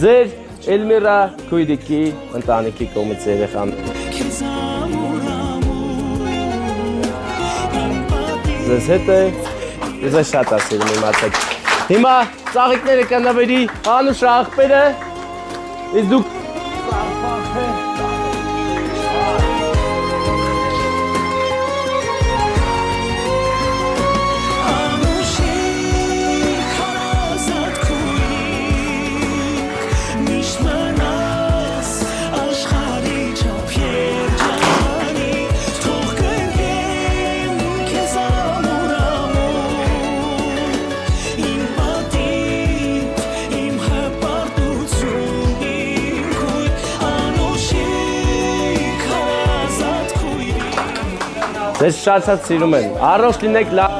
Ձեր Էլմիրա Քույրիկի ընտանիքի կողմից երեխան։ Ձեզ հետ է, ձեզ շատ ասիրում իմացեք։ Հիմա ծաղիկները կնվերի Անուշ աղբերը, իսկ դուք Ձեզ շատ սիրում են, առողջ լինեք լավ։